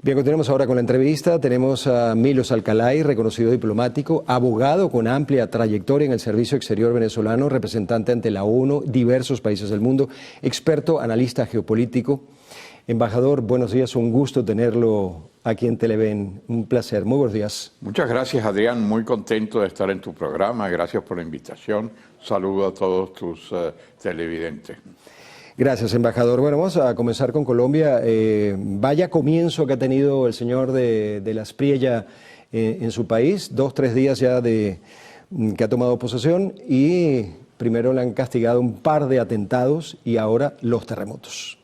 Bien, continuamos ahora con la entrevista. Tenemos a Milos Alcalay, reconocido diplomático, abogado con amplia trayectoria en el servicio exterior venezolano, representante ante la ONU, diversos países del mundo, experto, analista geopolítico. Embajador, buenos días, un gusto tenerlo aquí en Televen, un placer. Muy buenos días. Muchas gracias, Adrián, muy contento de estar en tu programa, gracias por la invitación. Saludo a todos tus televidentes. Gracias, embajador. Bueno, vamos a comenzar con Colombia. Vaya comienzo que ha tenido el señor de la Espriella en su país, 2-3 días ya que ha tomado posesión y primero le han castigado un par de atentados y ahora los terremotos.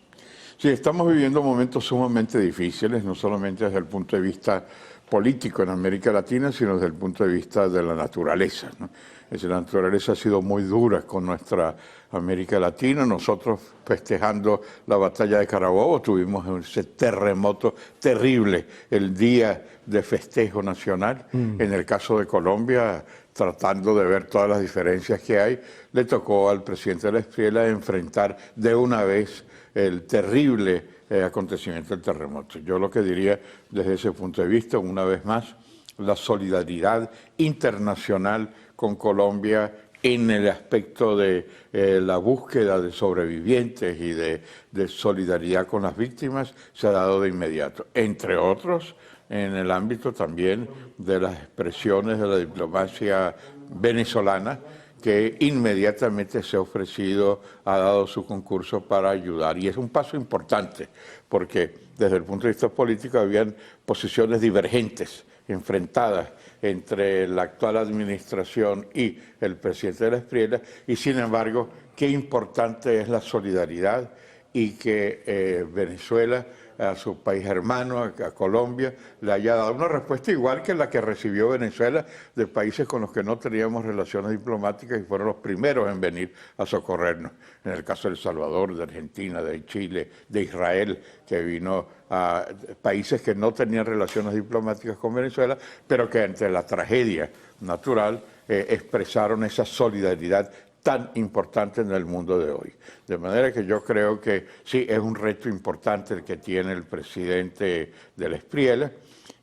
Sí, estamos viviendo momentos sumamente difíciles, no solamente desde el punto de vista político en América Latina, sino desde el punto de vista de la naturaleza, ¿no? Es decir, la naturaleza ha sido muy dura con nuestra América Latina. Nosotros, festejando la batalla de Carabobo, tuvimos ese terremoto terrible el día de festejo nacional. En el caso de Colombia, tratando de ver todas las diferencias que hay, le tocó al presidente de la Espriella enfrentar de una vez el terrible acontecimiento del terremoto. Yo lo que diría desde ese punto de vista, una vez más, la solidaridad internacional con Colombia en el aspecto de la búsqueda de sobrevivientes y de solidaridad con las víctimas se ha dado de inmediato. Entre otros, en el ámbito también de las expresiones de la diplomacia venezolana, que inmediatamente se ha ofrecido, ha dado su concurso para ayudar. Y es un paso importante, porque desde el punto de vista político habían posiciones divergentes, enfrentadas entre la actual administración y el presidente de la Espriella, y sin embargo, qué importante es la solidaridad y que Venezuela, a su país hermano, a Colombia, le haya dado una respuesta igual que la que recibió Venezuela de países con los que no teníamos relaciones diplomáticas y fueron los primeros en venir a socorrernos. En el caso de El Salvador, de Argentina, de Chile, de Israel, que vino a países que no tenían relaciones diplomáticas con Venezuela, pero que ante la tragedia natural expresaron esa solidaridad tan importante en el mundo de hoy. De manera que yo creo que sí, es un reto importante el que tiene el presidente de la Espriella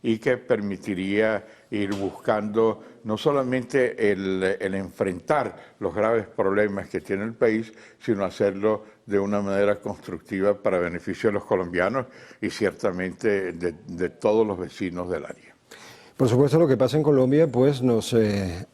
y que permitiría ir buscando no solamente el enfrentar los graves problemas que tiene el país, sino hacerlo de una manera constructiva para beneficio de los colombianos y ciertamente de todos los vecinos del área. Por supuesto, lo que pasa en Colombia pues nos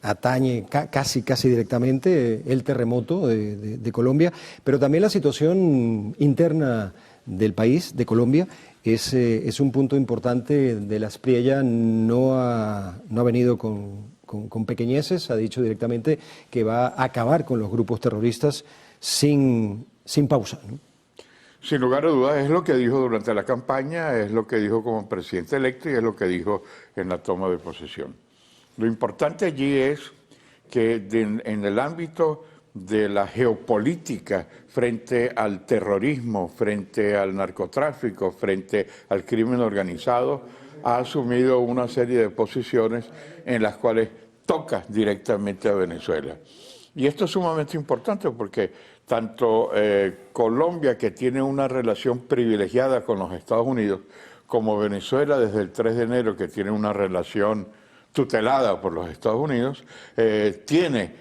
atañe casi directamente el terremoto de Colombia, pero también la situación interna del país, de Colombia, es un punto importante de la Espriella. No ha venido con pequeñeces, ha dicho directamente que va a acabar con los grupos terroristas sin pausa, ¿no? Sin lugar a dudas, es lo que dijo durante la campaña, es lo que dijo como presidente electo y es lo que dijo en la toma de posesión. Lo importante allí es que en el ámbito de la geopolítica frente al terrorismo, frente al narcotráfico, frente al crimen organizado, ha asumido una serie de posiciones en las cuales toca directamente a Venezuela. Y esto es sumamente importante porque tanto Colombia, que tiene una relación privilegiada con los Estados Unidos, como Venezuela desde el 3 de enero, que tiene una relación tutelada por los Estados Unidos, tiene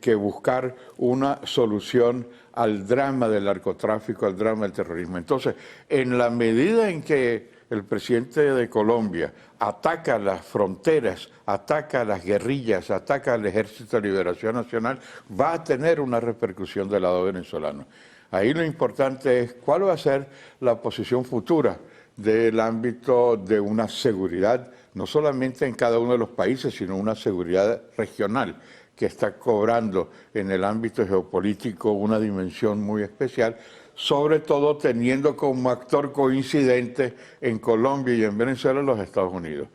que buscar una solución al drama del narcotráfico, al drama del terrorismo. Entonces, en la medida en que el presidente de Colombia ataca las fronteras, ataca a las guerrillas, ataca al Ejército de Liberación Nacional, va a tener una repercusión del lado venezolano. Ahí lo importante es cuál va a ser la posición futura del ámbito de una seguridad, no solamente en cada uno de los países, sino una seguridad regional que está cobrando en el ámbito geopolítico una dimensión muy especial, sobre todo teniendo como actor coincidente en Colombia y en Venezuela los Estados Unidos.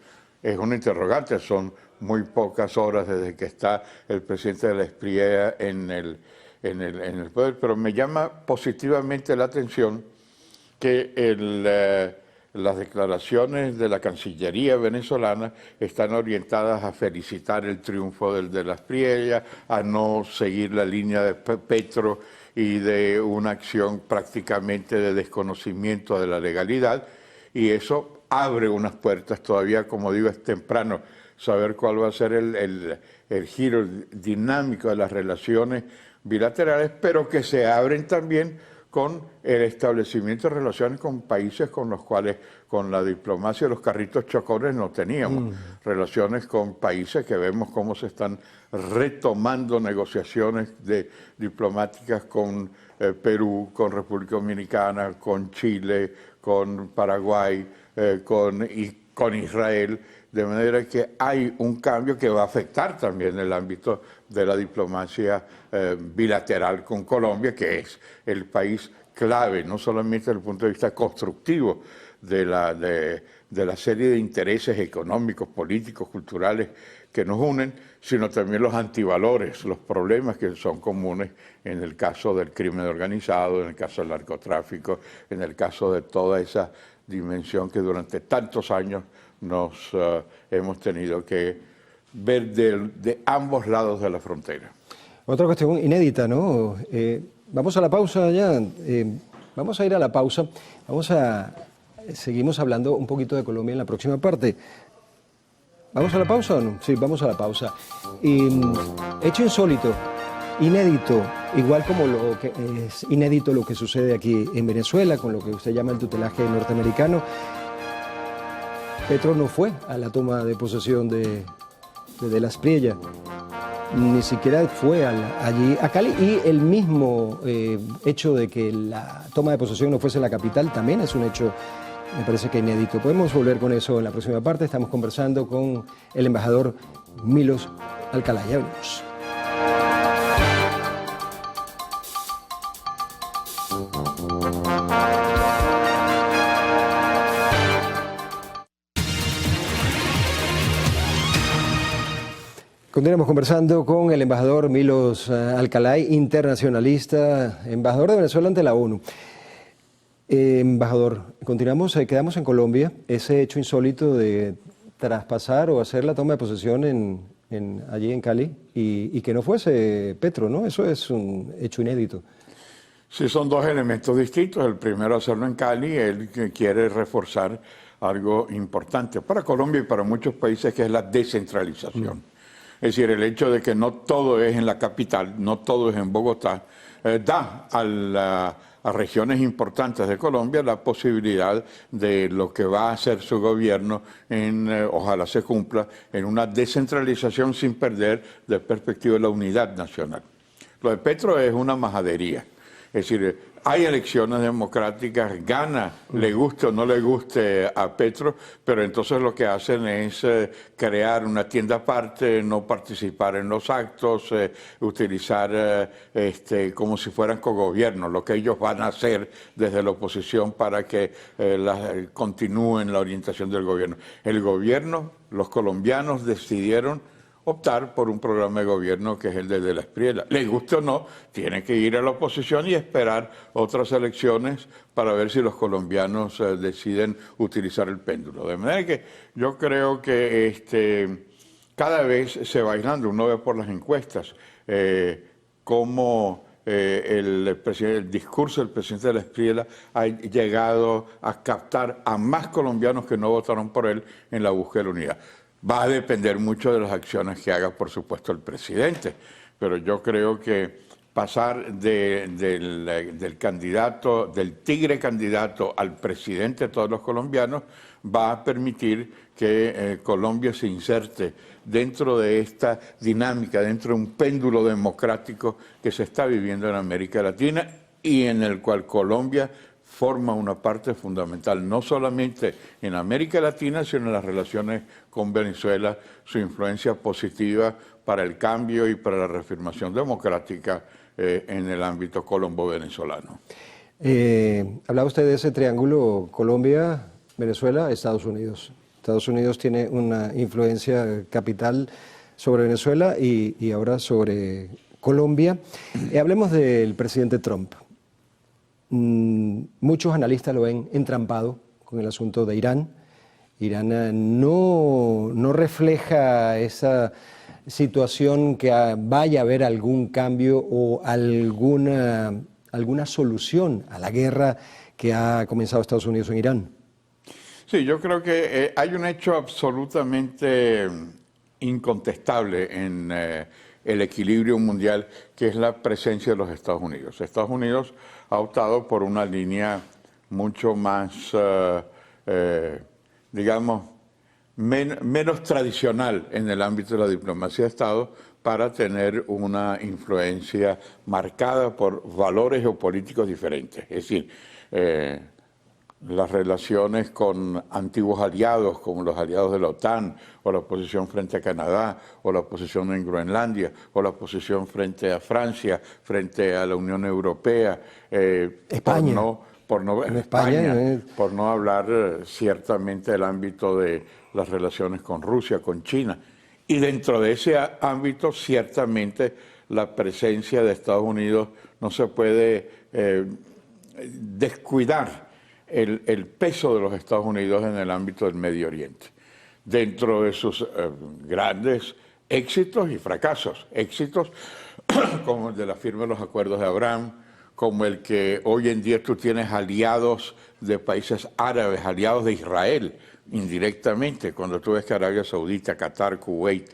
Es una interrogante, son muy pocas horas desde que está el presidente de la Espriella en el poder, pero me llama positivamente la atención que las declaraciones de la Cancillería venezolana están orientadas a felicitar el triunfo de la Espriella, a no seguir la línea de Petro y de una acción prácticamente de desconocimiento de la legalidad, y eso abre unas puertas. Todavía, como digo, es temprano saber cuál va a ser el giro dinámico de las relaciones bilaterales, pero que se abren también con el establecimiento de relaciones con países con los cuales, con la diplomacia de los carritos chocones, no teníamos. Relaciones con países que vemos cómo se están retomando negociaciones diplomáticas con Perú, con República Dominicana, con Chile, con Paraguay, con Israel, de manera que hay un cambio que va a afectar también el ámbito de la diplomacia bilateral con Colombia, que es el país clave, no solamente desde el punto de vista constructivo de la serie de intereses económicos, políticos, culturales que nos unen, sino también los antivalores, los problemas que son comunes en el caso del crimen organizado, en el caso del narcotráfico, en el caso de toda esa dimensión que durante tantos años nos hemos tenido que ver de ambos lados de la frontera. Otra cuestión inédita, ¿no? Vamos a la pausa ya. Vamos a ir a la pausa. Seguimos hablando un poquito de Colombia en la próxima parte. ¿Vamos a la pausa o no? Sí, vamos a la pausa. Hecho insólito, inédito, igual como lo que es inédito lo que sucede aquí en Venezuela, con lo que usted llama el tutelaje norteamericano. Petro no fue a la toma de posesión de Las Priellas, ni siquiera fue allí a Cali, y el mismo hecho de que la toma de posesión no fuese en la capital también es un hecho, me parece que inédito. Podemos volver con eso en la próxima parte. Estamos conversando con el embajador Milos Alcalá. Ya venimos. Continuamos conversando con el embajador Milos Alcalá, internacionalista, embajador de Venezuela ante la ONU. Embajador, continuamos, quedamos en Colombia, ese hecho insólito de traspasar o hacer la toma de posesión allí en Cali y que no fuese Petro, ¿no? Eso es un hecho inédito. Sí, son dos elementos distintos. El primero, hacerlo en Cali, él quiere reforzar algo importante para Colombia y para muchos países, que es la descentralización. Es decir, el hecho de que no todo es en la capital, no todo es en Bogotá, da a regiones importantes de Colombia la posibilidad de lo que va a hacer su gobierno, ojalá se cumpla, en una descentralización sin perder de perspectiva la unidad nacional. Lo de Petro es una majadería. Es decir, hay elecciones democráticas, gana, le guste o no le guste a Petro, pero entonces lo que hacen es crear una tienda aparte, no participar en los actos, utilizar como si fueran cogobiernos, lo que ellos van a hacer desde la oposición para que continúen la orientación del gobierno. El gobierno, los colombianos decidieron optar por un programa de gobierno que es el de Las Priellas. Les guste o no, tienen que ir a la oposición y esperar otras elecciones para ver si los colombianos deciden utilizar el péndulo. De manera que yo creo que cada vez se va aislando. Uno ve por las encuestas cómo el discurso del presidente de Las Priellas ha llegado a captar a más colombianos que no votaron por él en la búsqueda de la unidad. Va a depender mucho de las acciones que haga, por supuesto, el presidente, pero yo creo que pasar del candidato, del tigre candidato al presidente de todos los colombianos, va a permitir que Colombia se inserte dentro de esta dinámica, dentro de un péndulo democrático que se está viviendo en América Latina y en el cual Colombia forma una parte fundamental, no solamente en América Latina, sino en las relaciones con Venezuela, su influencia positiva para el cambio y para la reafirmación democrática en el ámbito colombo-venezolano. Hablaba usted de ese triángulo Colombia, Venezuela, Estados Unidos. Estados Unidos tiene una influencia capital sobre Venezuela y ahora sobre Colombia. Hablemos del presidente Trump. Muchos analistas lo ven entrampado con el asunto de Irán. Irán no refleja esa situación que vaya a haber algún cambio o alguna solución a la guerra que ha comenzado Estados Unidos en Irán. Sí, yo creo que hay un hecho absolutamente incontestable en el equilibrio mundial, que es la presencia de los Estados Unidos. Estados Unidos ha optado por una línea mucho más, digamos, menos tradicional en el ámbito de la diplomacia de Estado para tener una influencia marcada por valores geopolíticos diferentes. Es decir, las relaciones con antiguos aliados, como los aliados de la OTAN, o la posición frente a Canadá, o la posición en Groenlandia, o la posición frente a Francia, frente a la Unión Europea, España. por no hablar ciertamente del ámbito de las relaciones con Rusia, con China. Y dentro de ese ámbito, ciertamente, la presencia de Estados Unidos no se puede descuidar el peso de los Estados Unidos en el ámbito del Medio Oriente, dentro de sus grandes éxitos y fracasos. Éxitos como el de la firma de los Acuerdos de Abraham, como el que hoy en día tú tienes aliados de países árabes, aliados de Israel, indirectamente, cuando tú ves que Arabia Saudita, Qatar, Kuwait,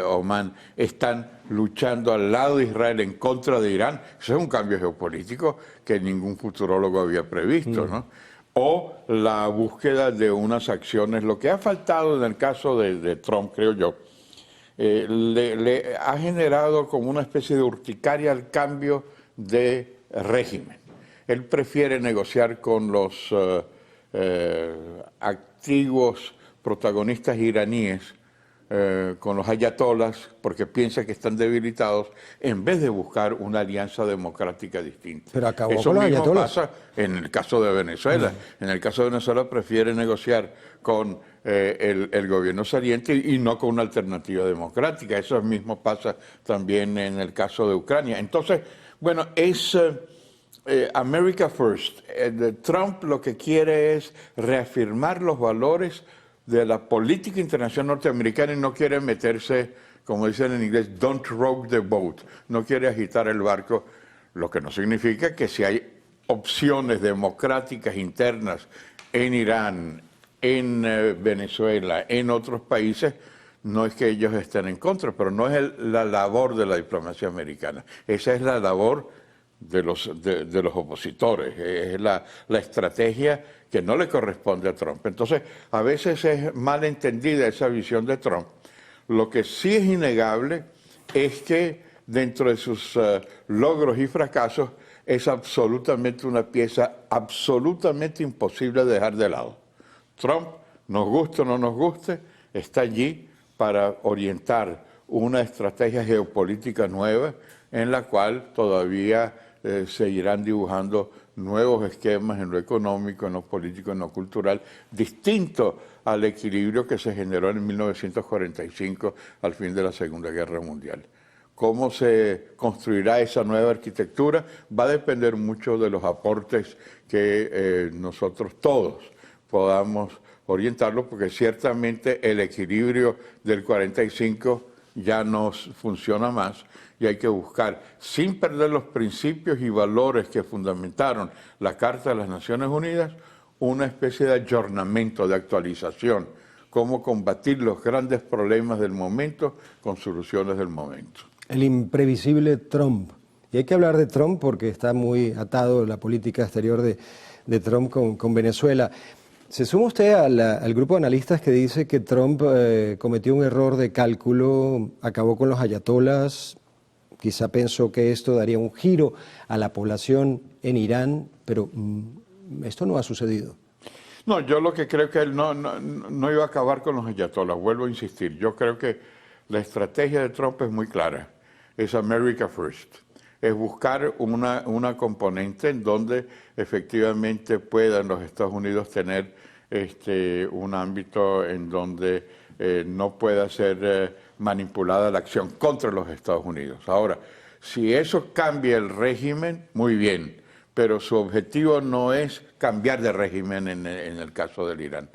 Omán, están luchando al lado de Israel en contra de Irán. Eso es un cambio geopolítico que ningún futurólogo había previsto, ¿no? O la búsqueda de unas acciones, lo que ha faltado en el caso de Trump, creo yo, le ha generado como una especie de urticaria al cambio de régimen. Él prefiere negociar con los activos protagonistas iraníes, con los ayatolas, porque piensa que están debilitados, en vez de buscar una alianza democrática distinta. Pero acabó Eso con los mismo ayatolas. pasa en el caso de Venezuela. En el caso de Venezuela prefiere negociar con el gobierno saliente y no con una alternativa democrática. Eso mismo pasa también en el caso de Ucrania. Entonces, bueno, es America First. Trump lo que quiere es reafirmar los valores de la política internacional norteamericana y no quiere meterse, como dicen en inglés, don't rock the boat, no quiere agitar el barco, lo que no significa que si hay opciones democráticas internas en Irán, en Venezuela, en otros países, no es que ellos estén en contra, pero no es la labor de la diplomacia americana, esa es la labor de los opositores, es la estrategia que no le corresponde a Trump. Entonces, a veces es mal entendida esa visión de Trump. Lo que sí es innegable es que dentro de sus logros y fracasos es absolutamente una pieza absolutamente imposible de dejar de lado. Trump, nos guste o no nos guste, está allí para orientar una estrategia geopolítica nueva en la cual todavía se irán dibujando nuevos esquemas en lo económico, en lo político, en lo cultural, distinto al equilibrio que se generó en 1945 al fin de la Segunda Guerra Mundial. Cómo se construirá esa nueva arquitectura va a depender mucho de los aportes que nosotros todos podamos orientarlo, porque ciertamente el equilibrio del 45 ya no funciona más y hay que buscar, sin perder los principios y valores que fundamentaron la Carta de las Naciones Unidas, una especie de ayornamiento, de actualización, cómo combatir los grandes problemas del momento con soluciones del momento. El imprevisible Trump. Y hay que hablar de Trump porque está muy atado la política exterior de Trump con Venezuela. ¿Se suma usted al grupo de analistas que dice que Trump cometió un error de cálculo, acabó con los ayatolas, quizá pensó que esto daría un giro a la población en Irán, pero esto no ha sucedido? No, yo lo que creo que él no iba a acabar con los ayatolas, vuelvo a insistir. Yo creo que la estrategia de Trump es muy clara, es America First. Es buscar una componente en donde efectivamente puedan los Estados Unidos tener un ámbito en donde no pueda ser manipulada la acción contra los Estados Unidos. Ahora, si eso cambia el régimen, muy bien, pero su objetivo no es cambiar de régimen en el caso del Irán.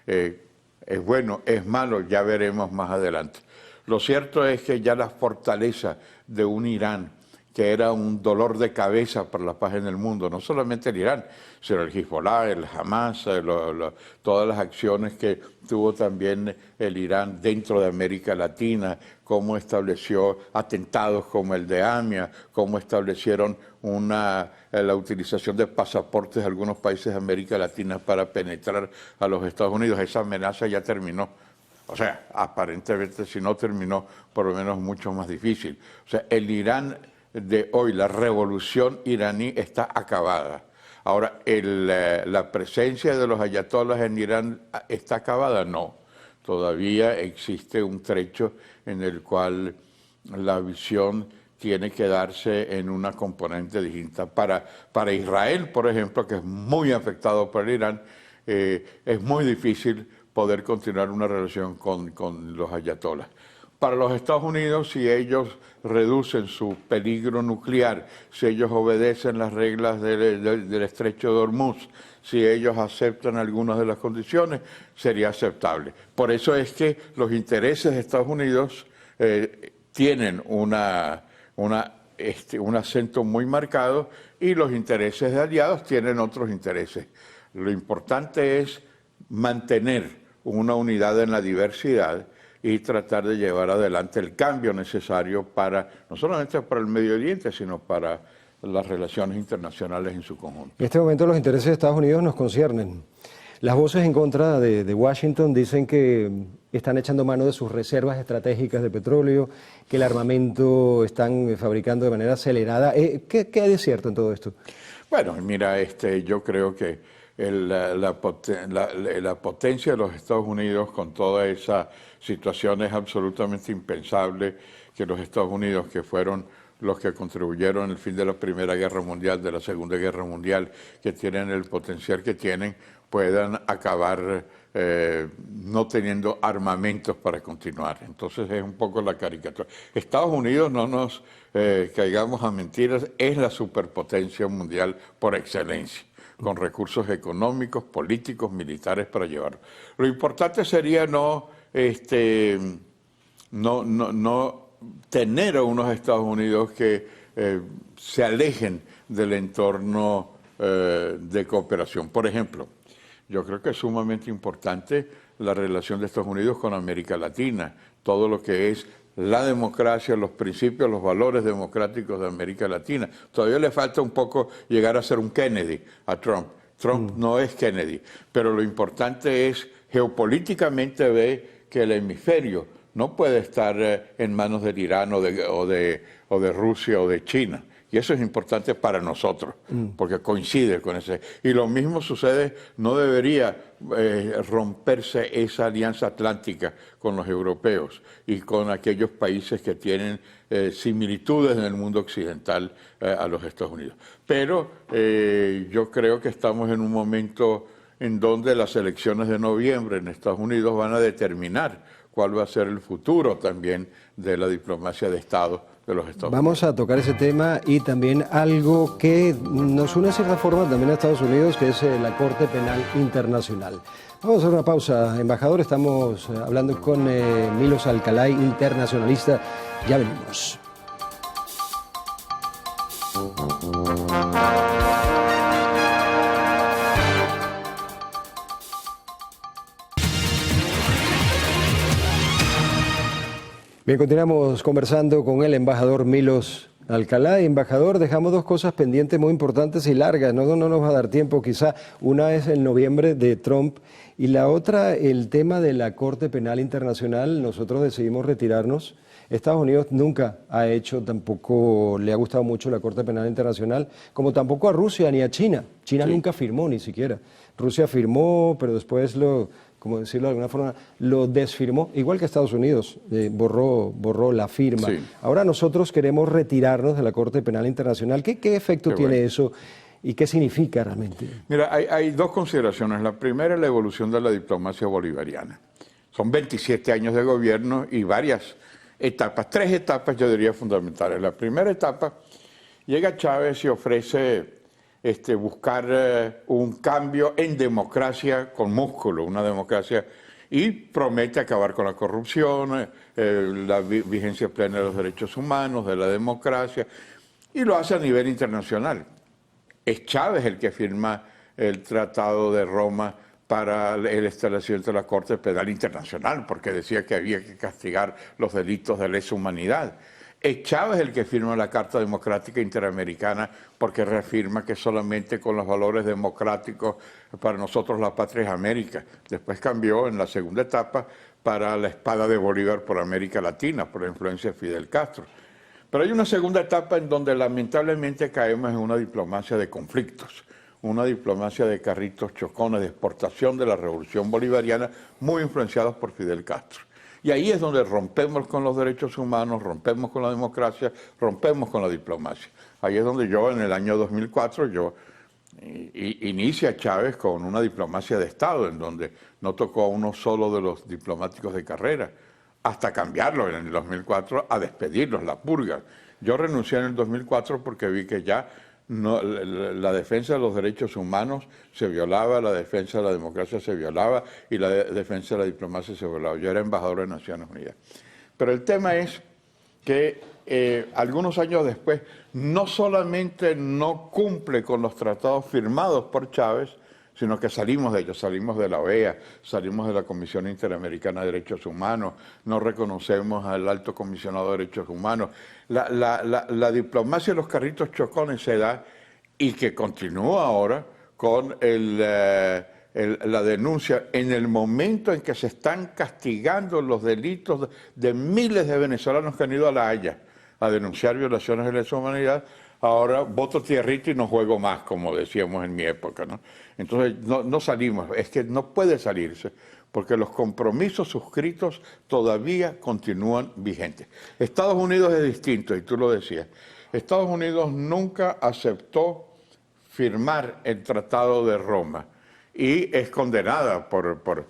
Es bueno, es malo, ya veremos más adelante. Lo cierto es que ya la fortaleza de un Irán que era un dolor de cabeza para la paz en el mundo, no solamente el Irán, sino el Hezbollah, el Hamas, todas las acciones que tuvo también el Irán dentro de América Latina, cómo estableció atentados como el de AMIA, cómo establecieron la utilización de pasaportes de algunos países de América Latina para penetrar a los Estados Unidos. Esa amenaza ya terminó. O sea, aparentemente si no terminó, por lo menos mucho más difícil. O sea, el Irán de hoy, la revolución iraní está acabada. Ahora, la presencia de los ayatolás en Irán está acabada, no. Todavía existe un trecho en el cual la visión tiene que darse en una componente distinta. Para Israel, por ejemplo, que es muy afectado por el Irán, es muy difícil poder continuar una relación con los ayatolás. Para los Estados Unidos, si ellos reducen su peligro nuclear, si ellos obedecen las reglas del estrecho de Hormuz, si ellos aceptan algunas de las condiciones, sería aceptable. Por eso es que los intereses de Estados Unidos tienen un acento muy marcado y los intereses de aliados tienen otros intereses. Lo importante es mantener una unidad en la diversidad y tratar de llevar adelante el cambio necesario no solamente para el Medio Oriente, sino para las relaciones internacionales en su conjunto. En este momento los intereses de Estados Unidos nos conciernen. Las voces en contra de Washington dicen que están echando mano de sus reservas estratégicas de petróleo, que el armamento están fabricando de manera acelerada. ¿Qué hay de cierto en todo esto? Bueno, mira, yo creo que la potencia de los Estados Unidos con toda esa situación es absolutamente impensable que los Estados Unidos, que fueron los que contribuyeron al fin de la Primera Guerra Mundial, de la Segunda Guerra Mundial, que tienen el potencial que tienen, puedan acabar no teniendo armamentos para continuar. Entonces es un poco la caricatura. Estados Unidos, no nos caigamos a mentiras, es la superpotencia mundial por excelencia, con recursos económicos, políticos, militares para llevarlo. Lo importante sería no tener a unos Estados Unidos que se alejen del entorno de cooperación. Por ejemplo, yo creo que es sumamente importante la relación de Estados Unidos con América Latina, todo lo que es la democracia, los principios, los valores democráticos de América Latina. Todavía le falta un poco llegar a ser un Kennedy a Trump. Trump no es Kennedy, pero lo importante es geopolíticamente ver que el hemisferio no puede estar en manos del Irán o de Rusia o de China. Y eso es importante para nosotros, porque coincide con ese. Y lo mismo sucede, no debería romperse esa alianza atlántica con los europeos y con aquellos países que tienen similitudes en el mundo occidental a los Estados Unidos. Pero yo creo que estamos en un momento en donde las elecciones de noviembre en Estados Unidos van a determinar cuál va a ser el futuro también de la diplomacia de Estado de los Estados Unidos. Vamos a tocar ese tema y también algo que nos une de cierta forma también a Estados Unidos, que es la Corte Penal Internacional. Vamos a hacer una pausa, embajador. Estamos hablando con Milos Alcalay, internacionalista. Ya venimos. Bien, continuamos conversando con el embajador Milos Alcalay. Embajador, dejamos dos cosas pendientes muy importantes y largas, no nos va a dar tiempo quizá. Una es el noviembre de Trump y la otra el tema de la Corte Penal Internacional. Nosotros decidimos retirarnos. Estados Unidos nunca ha hecho, tampoco le ha gustado mucho la Corte Penal Internacional, como tampoco a Rusia ni a China. China nunca firmó ni siquiera. Rusia firmó, pero después como decirlo de alguna forma, lo desfirmó, igual que Estados Unidos, borró la firma. Sí. Ahora nosotros queremos retirarnos de la Corte Penal Internacional. ¿Qué efecto tiene eso y qué significa realmente? Mira, hay dos consideraciones. La primera es la evolución de la diplomacia bolivariana. Son 27 años de gobierno y varias etapas, 3 etapas yo diría fundamentales. La primera etapa, llega Chávez y ofrece buscar un cambio en democracia con músculo, una democracia, y promete acabar con la corrupción, la vigencia plena de los derechos humanos, de la democracia, y lo hace a nivel internacional. Es Chávez el que firma el Tratado de Roma para el establecimiento de la Corte Penal Internacional, porque decía que había que castigar los delitos de lesa humanidad. Es Chávez el que firma la Carta Democrática Interamericana, porque reafirma que solamente con los valores democráticos para nosotros la patria es América. Después cambió en la segunda etapa para la espada de Bolívar por América Latina, por la influencia de Fidel Castro. Pero hay una segunda etapa en donde lamentablemente caemos en una diplomacia de conflictos, una diplomacia de carritos chocones, de exportación de la revolución bolivariana, muy influenciados por Fidel Castro. Y ahí es donde rompemos con los derechos humanos, rompemos con la democracia, rompemos con la diplomacia. Ahí es donde yo, en el año 2004, inicia Chávez con una diplomacia de Estado, en donde no tocó a uno solo de los diplomáticos de carrera, hasta cambiarlo en el 2004 a despedirlos, la purga. Yo renuncié en el 2004 porque vi que ya la defensa de los derechos humanos se violaba, la defensa de la democracia se violaba y la defensa de la diplomacia se violaba. Yo era embajador de Naciones Unidas. Pero el tema es que algunos años después no solamente no cumple con los tratados firmados por Chávez, sino que salimos de ellos, salimos de la OEA, salimos de la Comisión Interamericana de Derechos Humanos, no reconocemos al Alto Comisionado de Derechos Humanos. La diplomacia de los carritos chocones se da y que continúa ahora con la denuncia en el momento en que se están castigando los delitos de miles de venezolanos que han ido a La Haya a denunciar violaciones de lesa humanidad. Ahora voto tierrita y no juego más, como decíamos en mi época, ¿no? Entonces no salimos, es que no puede salirse, porque los compromisos suscritos todavía continúan vigentes. Estados Unidos es distinto, y tú lo decías. Estados Unidos nunca aceptó firmar el Tratado de Roma y es condenada por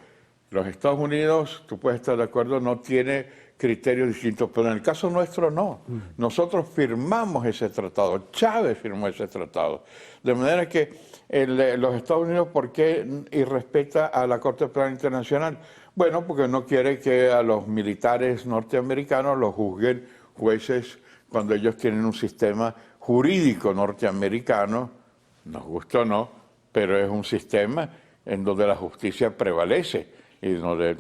los Estados Unidos, tú puedes estar de acuerdo, no tiene criterios distintos, pero en el caso nuestro no. Nosotros firmamos ese tratado, Chávez firmó ese tratado. De manera que los Estados Unidos, ¿por qué irrespeta a la Corte Penal Internacional? Bueno, porque no quiere que a los militares norteamericanos los juzguen jueces cuando ellos tienen un sistema jurídico norteamericano, nos gusta o no, pero es un sistema en donde la justicia prevalece y donde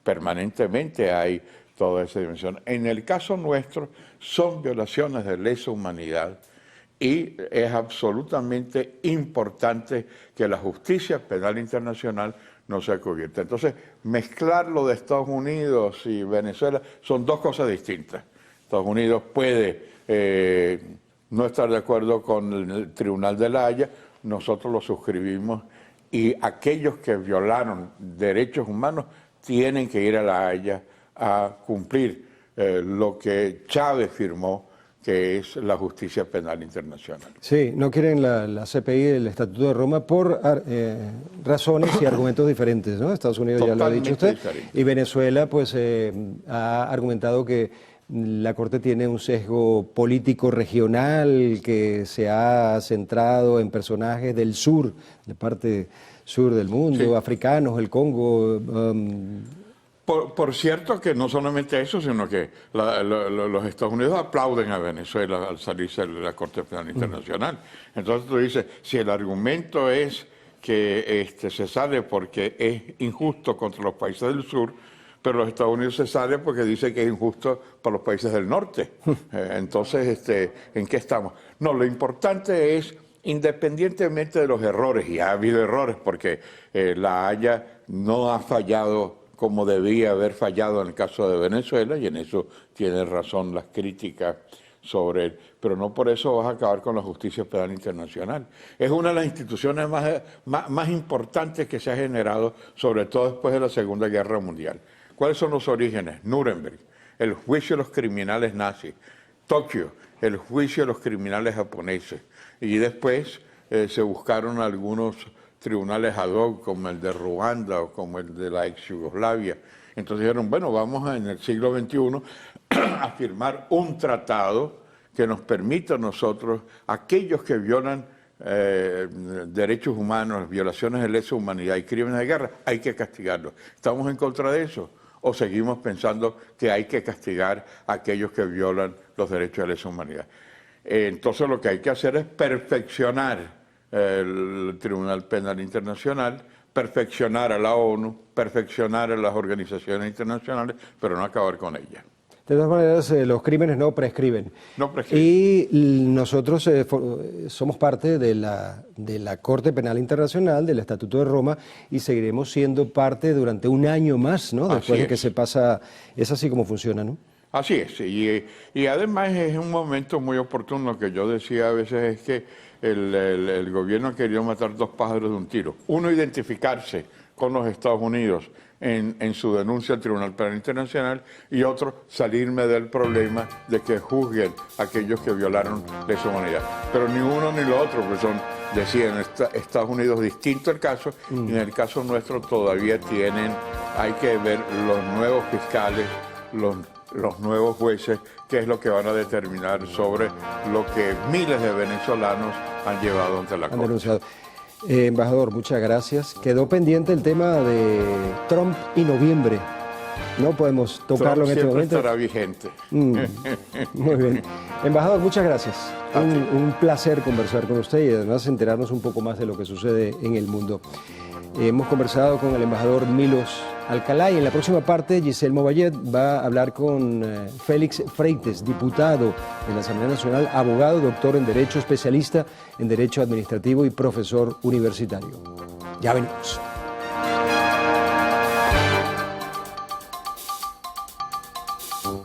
permanentemente hay toda esa dimensión. En el caso nuestro son violaciones de lesa humanidad y es absolutamente importante que la justicia penal internacional no sea cubierta. Entonces, mezclar lo de Estados Unidos y Venezuela son dos cosas distintas. Estados Unidos puede no estar de acuerdo con el Tribunal de La Haya, nosotros lo suscribimos y aquellos que violaron derechos humanos tienen que ir a La Haya a cumplir lo que Chávez firmó, que es la justicia penal internacional. Sí, no quieren la CPI del Estatuto de Roma por razones y argumentos diferentes, ¿no? Estados Unidos ya lo ha dicho usted. Diferente. Y Venezuela pues ha argumentado que la Corte tiene un sesgo político regional que se ha centrado en personajes del sur, de parte sur del mundo, sí, africanos, el Congo. Por cierto que no solamente eso, sino que los Estados Unidos aplauden a Venezuela al salirse de la Corte Penal Internacional. Entonces tú dices, si el argumento es que se sale porque es injusto contra los países del sur, pero los Estados Unidos se sale porque dice que es injusto para los países del norte. Entonces, ¿en qué estamos? No, lo importante es, independientemente de los errores, y ha habido errores porque La Haya no ha fallado como debía haber fallado en el caso de Venezuela, y en eso tiene razón las críticas sobre él, pero no por eso vas a acabar con la justicia penal internacional. Es una de las instituciones más importantes que se ha generado, sobre todo después de la Segunda Guerra Mundial. ¿Cuáles son los orígenes? Nuremberg, el juicio de los criminales nazis. Tokio, el juicio de los criminales japoneses. Y después se buscaron algunos tribunales ad hoc, como el de Ruanda o como el de la ex Yugoslavia. Entonces dijeron, bueno, vamos en el siglo XXI a firmar un tratado que nos permita a nosotros, aquellos que violan derechos humanos, violaciones de lesa humanidad y crímenes de guerra, hay que castigarlos. ¿Estamos en contra de eso? ¿O seguimos pensando que hay que castigar a aquellos que violan los derechos de lesa humanidad? Entonces lo que hay que hacer es perfeccionar el Tribunal Penal Internacional, perfeccionar a la ONU, perfeccionar a las organizaciones internacionales, pero no acabar con ellas. De todas maneras, los crímenes no prescriben. No prescriben. Y nosotros somos parte de la Corte Penal Internacional, del Estatuto de Roma, y seguiremos siendo parte durante un año más, ¿no? Después de que se pasa. Es así como funciona, ¿no? Así es, y además es un momento muy oportuno. Que yo decía a veces es que el gobierno ha querido matar dos pájaros de un tiro. Uno, identificarse con los Estados Unidos en su denuncia al Tribunal Penal Internacional, y otro, salirme del problema de que juzguen a aquellos que violaron lesa humanidad. Pero ni uno ni lo otro, pues decían Estados Unidos distinto el caso, y en el caso nuestro todavía hay que ver los nuevos fiscales, los nuevos jueces, qué es lo que van a determinar sobre lo que miles de venezolanos han llevado ante la Corte. Denunciado. Embajador, muchas gracias. Quedó pendiente el tema de Trump y noviembre. No podemos tocarlo Trump en este momento. siempre estará vigente. Muy bien. Embajador, muchas gracias. Un placer conversar con usted y además enterarnos un poco más de lo que sucede en el mundo. Hemos conversado con el embajador Milos Alcalá, y en la próxima parte Giselle Mobayet va a hablar con Félix Freites, diputado de la Asamblea Nacional, abogado, doctor en Derecho, especialista en Derecho Administrativo y profesor universitario. Ya venimos.